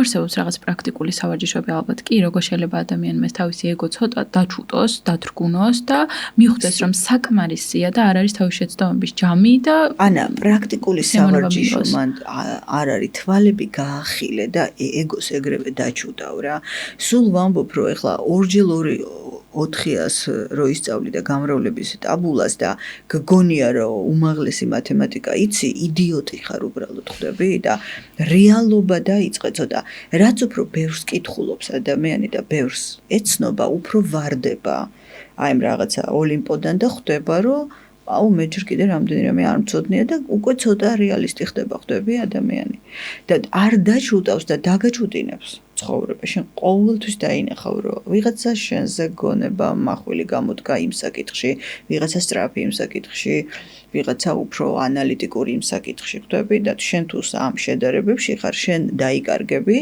არსებობს რაღაც პრაქტიკული სავარჯიშოები ალბათ კი, როგორ შეიძლება ადამიანმა თავისი ეგო ცოტა დაჩუტოს, დათრგუნოს და მიხვდეს, რომ საკმარისია და არ არის თავის შეცდომების ჯამი და ანა, პრაქტიკული სავარჯიშო მან არ არის თვალები გაახილე და ეგოს ეგრევე დაჩუტავ რა. სულ ვამბობ, რომ ეხლა ორჯერ 400 რო ისწავლი და გამრავლების ტაბულას და გგონია რომ უმაღლესი მათემატიკა იცი, იდიოტი ხარ უბრალოდ ხვდები და რეალობა დაიწყე ცოტა. რაც უფრო ბევრს კითხულობს ადამიანი და ბევრს ეცნობა, უფრო ვარდება აი ამ რაღაცა ოლიმპოდან და ხვდება რომ აუ მე ჯერ კიდე რამდენი რამე არ მწოდნია და უკვე ცოტა რეალისტი ხდება ხვდები ადამიანი და არ დაჩუტავს და დაგაჩუტინებს ცხოვრება შენ ყოველთვის დაინახავ რომ ვიღაცა შენზე გონება მახვილი გამოდგა იმ საკითხში ვიღაცა სწრაფი იმ საკითხში ვიღაცა უფრო ანალიტიკური იმ საკითხში ხვდები და შენ თუ ამ შედარებებში ხარ შენ დაიკარგები